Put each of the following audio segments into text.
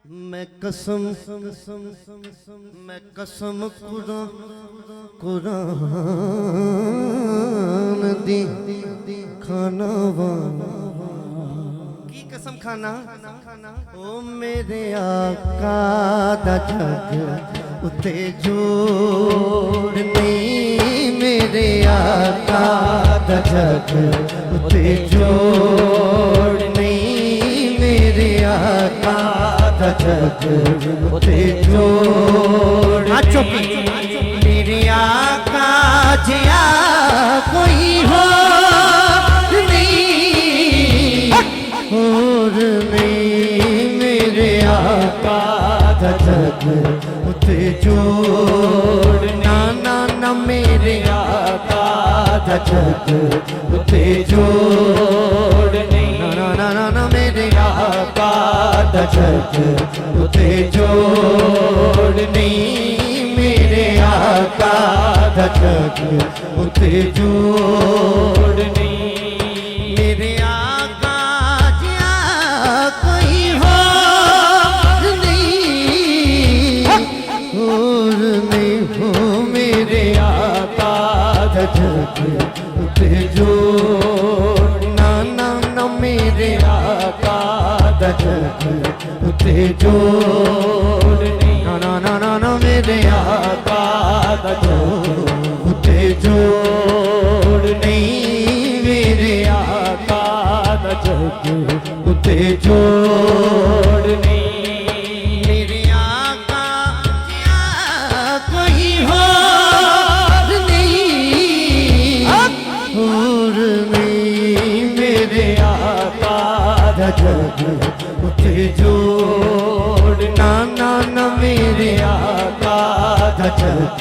मैं कसम कुरान दी खाना की कसम खाना ओ मेरे आका दा जग उते जोड़ नहीं मेरे आका दा जग उते जोड़ नहीं मेरे आका दा जग उते जोड़ मेरे आका जिया कोई हो और नहीं मेरे आका दा जग उते जोड़ ना ना ना मेरे आका दा जग उते जोड़ नहीं ना ना ना ना मेरे आका दा जग उते जोड़ नहीं मेरे आका दा जग उते जोड़ नहीं मेरे आका जिया कोई हो नहीं और नहीं हो मेरे आका दा जग उते जोड़ ना ना ना मेरे आका दा जग उते जोड़ नहीं ना ना ना ना ना मेरे आका दा जग उते जोड़ नहीं मेरे आका दा जग उते जोड़ नहीं मेरे आका जिया कोई हो नहीं और नहीं मेरे आका दा जग उते जोड़ ना ना ना मेरे आका दा जग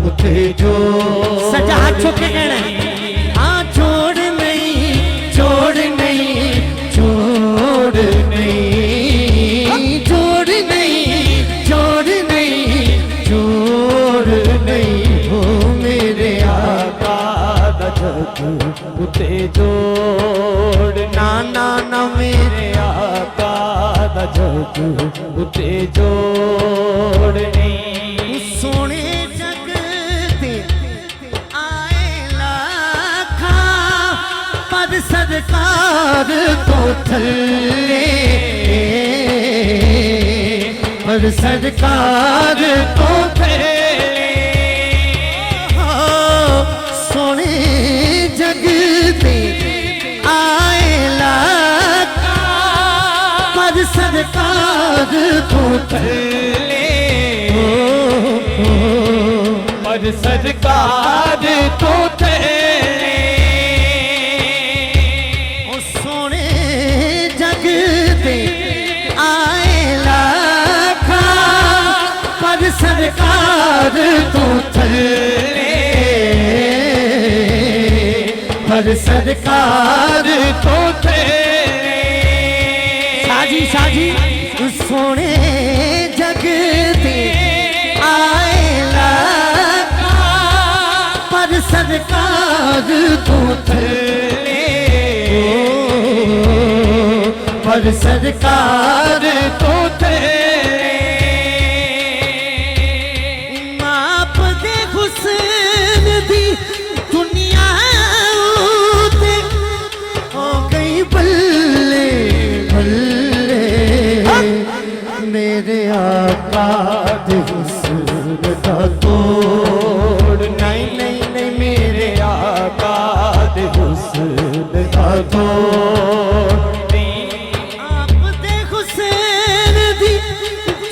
उते जोड़ सजा हाथ छुप के कहना है हाँ छोड़ नहीं छोड़ नहीं छोड़ नहीं छोड़ नहीं छोड़ नहीं छोड़ नहीं हो मेरे आका दा जग उते जोड़ ना ना ना मेरे आका दा जग उते जोड़ नहीं सोने जग ते आए लाखा पर सरकार को थले पर सरकार को थले सोने जग ते आए लाखा पर सरकार को थले पर सरकार को थले ओ सोने जग ते आए लाखा पर सरकार को थले पर सरकार को थले साजी साजी सोने जग ते आए लाखा पर सरकार को थले पर सरकार को थले माप दे हुस्न दी दुनिया ते हो गई बल्ले बल्ले मेरे आका दे हुस्न दा तोड़ नहीं नहीं नहीं मेरे आका दे हुस्न दा तोड़ आप दे हुस्न दी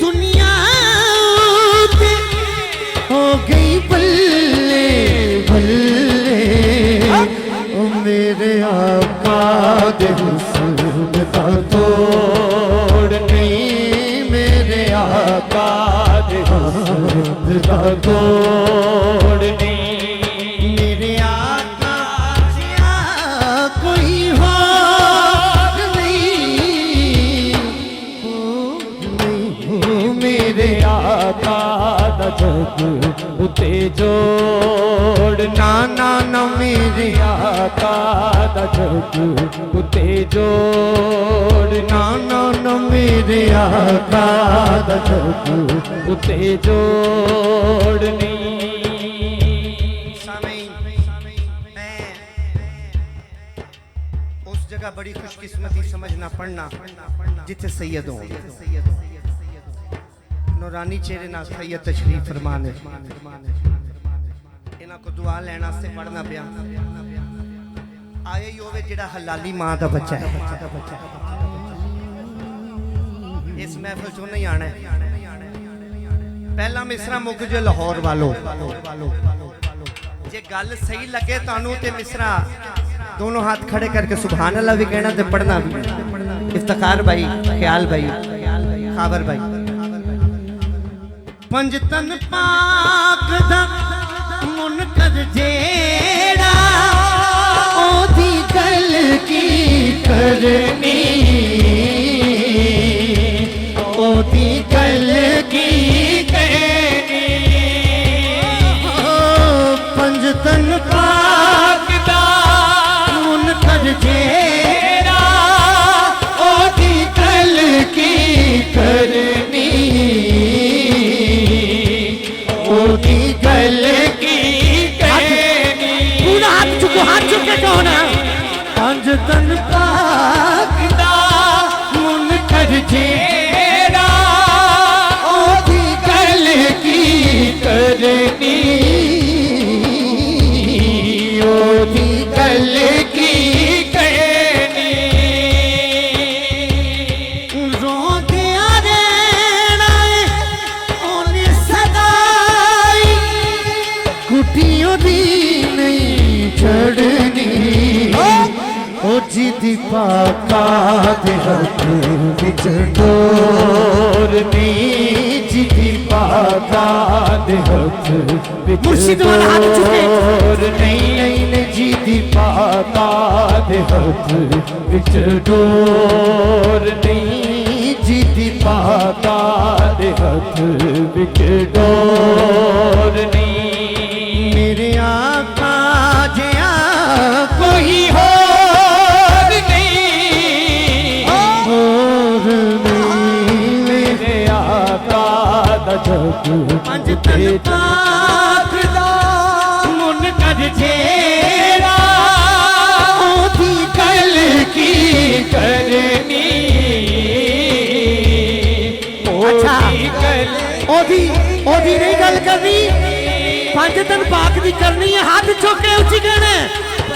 दुनिया ते हो गई बल्ले बल्ले ओ मेरे आका दे हुस्न दा तोड़ नहीं मेरे आका दे हुस्न दा तोड़ नहीं मेरे आका जिया कोई हो नहीं मेरे आका दा जग उते जोड़ ना ना ना मेरे आका दा जग उते जोड़ ना ना ना मेरे आका दा जग उते जोड़ नी। उस जगह बड़ी खुशकिस्मती समझना पढ़ना जिथे सैयद हो नूरानी चेहरे नाल सैयद तशरीफ फरमाने इन्हां को दुआ लेने वास्ते पढ़ना पिया आया ही होवे जेड़ा हलाली मां दा बच्चा है इस महफिल चों नहीं आना है। पहला मिसरा मुक जो लाहौर वालों जे गल सही लगे तानू ते मिसरा दोनों हाथ खड़े करके सुभान अल्लाह भी कहना ते पढ़ना भी। इफ्तिखार भाई ख्याल भाई खाबर भाई पंजतन पाक दा मुनकर जेड़ा ओदी गल की करनी ओदी गल की कहनी पंजतन पाक दा मुनकर जेड़ा ओदी गल की करनी ओदी गल की कहनी। पूरा हाथ चुके कौन है पंजतन पाक दा मुनकर जेड़ा ओदी गल की करनी ओदी गल की कहनी। रोंदिया रहना ओने सदाई कुटियों दी नहीं छड़नी ओ जिदी पाका दे हथ विच डोरनी जिदी पाका दे हथ विच डोर नहीं नहीं जिदी पाका दे हथ विच डोर नहीं जिदी पाका दे हथ विच डोर नहीं। मेरे आका जिया कोई होर नहीं मेरे आका दा जग पंजतन पाक दा मुनकर जेड़ा ओदी गल की करनी अच्छा ओदी ओदी नहीं गल करनी पंजतन पाक दी करनी है। हाथ चुके उची कहने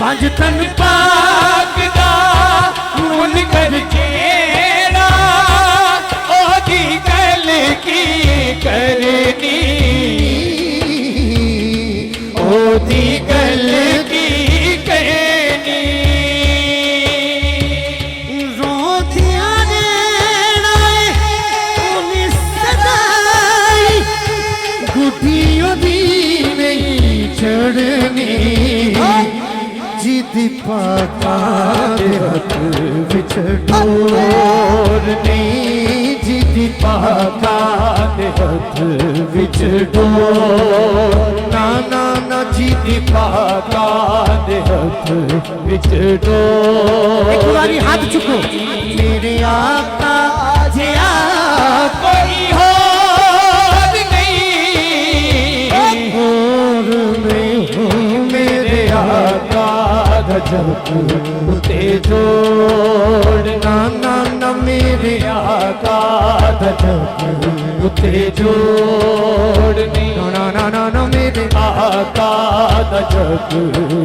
पंजतन पाक दा मुनकर जेड़ा ओदी गल की करनी ओदी गल की कहनी। रोंदिया रहना ओने सदाई गुटियों दी नहीं छड़नी जिदी पाका दे हथ विच डोर नहीं जिदी पाका दे हथ विच डोर ना ना ना जिदी पाका दे हथ विच डोर। एक बारी हाथ चुको मेरे आका जिया कोई होर नहीं मेरे आका दा जग उते जोड़ ना ना ना मेरे आका दा जग उते जोड़ नहीं ना ना ना ना मेरे आका दा जग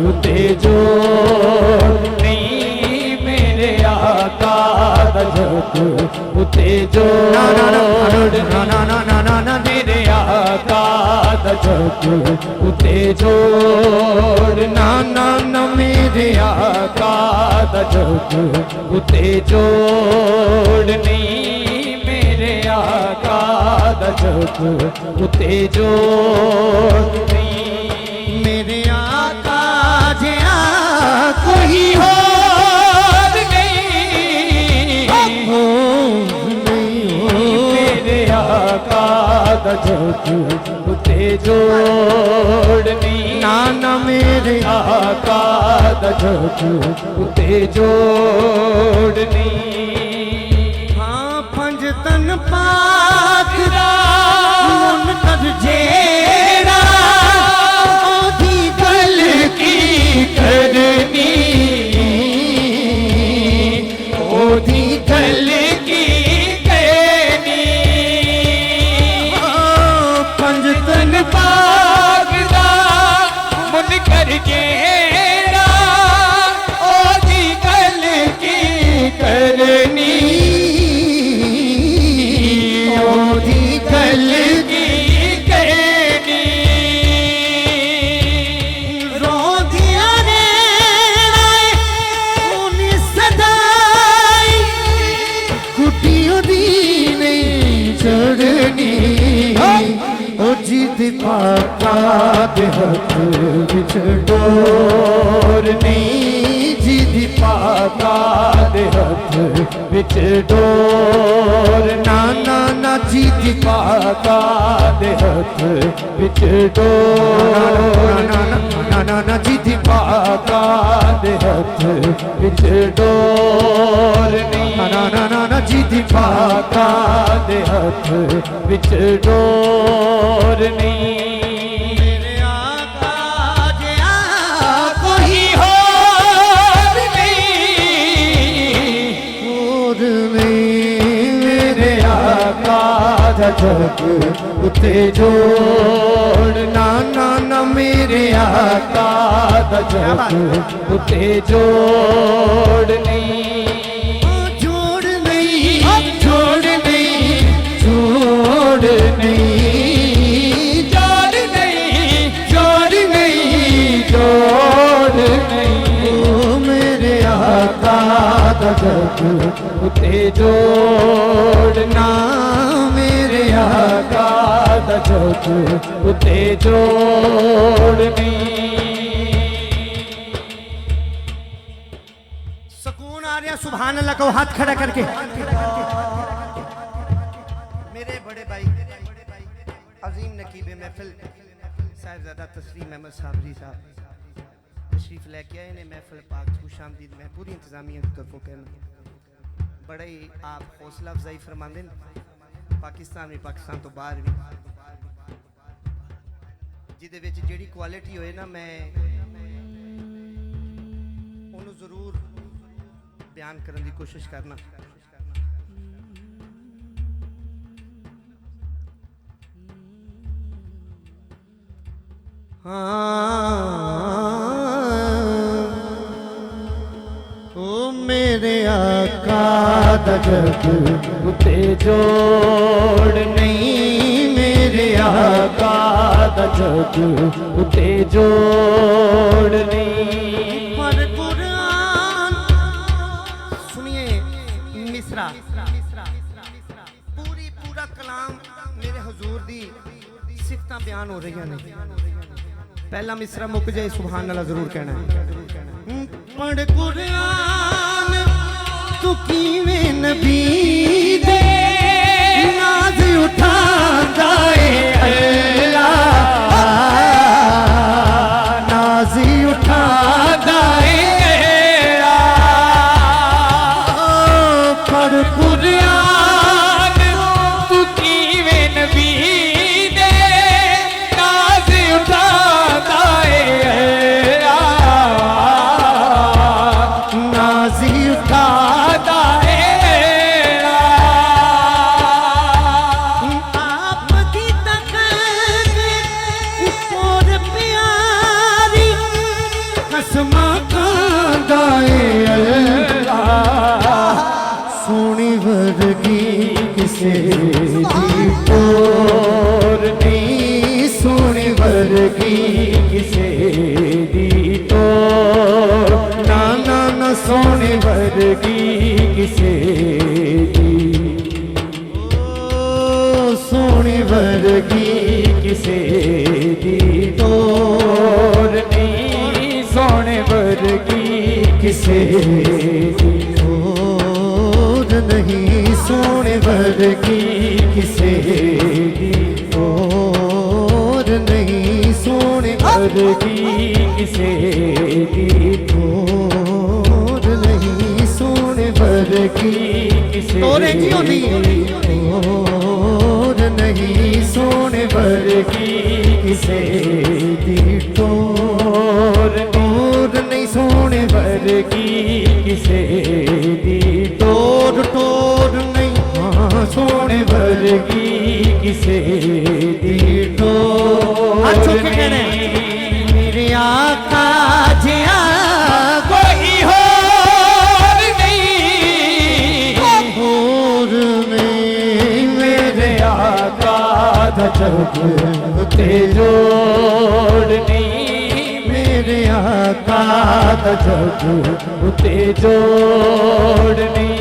उते जोड़ नहीं मेरे आका दा जग उते जोड़ ना ना ना ना ना मेरे आका दा जग उते जोड़ ना ना ना मेरे आका दा जग उते जोड़ नहीं मेरे आका दा जग उते जोड़ नहीं मेरे आका जिया कोई होर नहीं मेरे आका दा जग उते जोड़नी नाना मेरे आका दा जग उते जोड़नी हाँ पंज तन पाक दा मुन कर जेड़ा ओदी गल की करनी ओदी गल की करनी पंज तन पाक दा मुन कर जेड़ा ओदी गल की करनी ओदी गल की करनी रोदिया रे उनी सदाई कुटी ओदी नहीं चढ़नी ओ जीत पाका दे हथ विच डोरनी जीत पाका दे हथ विच डोर नाना ना जीत पाका दे हथ विच डोर नाना जीत पाका दे हथ विच डोर नाना जीत पाका दे हथ विच डोर मेरे आका जिया कोई होर नहीं मेरे आका दा जग उते जोड़ नाना ना मेरे आका दा जग उते जोड़ नहीं जोड़ नहीं जोड़ नहीं जोड़ नहीं जोड़ नहीं जोड़ नहीं जोड़ नहीं ओ मेरे आका दा जग उते जोड़ना मेरे आका दा जग उते जोड़नी सुकून आ रहा सुभान अल्लाह को हाथ खड़ा करके मेरे बड़े भाई अजीम नकीब महफिल साहिबजादा तस्लीम अहमद साबरी साहब तशरीफ लेके आए ने महफिल पाक खुशामदीद मैं पूरी इंतजामिया की तरफों कहना बड़ा ही आप हौसला अफजाई फरमाते पाकिस्तान में पाकिस्तान तो बाहर भी जिदे विच जेड़ी क्वालिटी होए ना मैं उन्होंने जरूर बयान करने की कोशिश करना ओ मेरे आका दा जग उते जोड़ नहीं मेरे आका दा जग उते जोड़ नहीं पर कुरान सुनिए मिसरा पूरा कलाम मेरे हुजूर दी सिफतां बयान हो रही ने पहला मिसरा मुक जाए सुभान अल्लाह जरूर कहना है पढ़ कुरान तू कीवें नबी दे नाज उठांदा है अल्लाह नाज उठांदा है पढ़ कुरान तू कीवें नबी दे नाज उठाता है नाजी उठाता है आप दी तकदीर और प्यारी कसमा खांदा है अल्लाह सोनी वर्गी किसे दी तोर नहीं सोनी वर्गी किसे दी तोर नाना न सोनी वर्गी किसे दी सोनी वर्गी किसे दी तोर नहीं सोने वर्गी किसे दी तोर नहीं सोने वर्गी किसे ਵਰਗੀ ਕਿਸੇ ਦੀ ਤੋਰ ਨਹੀਂ ਸੋਹਣੇ ਵਰਗੀ ਕਿਸੇ ਤੋਰੇ ਕੀ ਹੁੰਦੀ? ਤੋਰ ਨਹੀਂ ਸੋਹਣੇ ਵਰਗੀ ਕਿਸੇ ਦੀ ਤੋਰ ਨਹੀਂ ਸੋਹਣੇ ਵਰਗੀ ਕਿਸੇ ਦੀ ਤੋਰ ਤੋਰ ਨਹੀਂ ਹਾਂ ਸੋਹਣੇ ਵਰਗੀ ਕਿਸੇ ਦੀ ਤੋਰ ਹੱਥ ਚੁੱਕ ਕੇ ਕਹਿਣਾ ਮੇਰੇ ਆਕਾ ਜਿਹਾ ਕੋਈ ਹੋਰ ਨਹੀਂ ਹੋਰ ਨਹੀਂ ਮੇਰੇ ਆਕਾ ਦਾ ਜਗ ਤੇ ਜੋੜ ਨਹੀਂ ਮੇਰੇ ਆਕਾ ਦਾ ਜਗ ਤੇ ਜੋੜ ਨਹੀਂ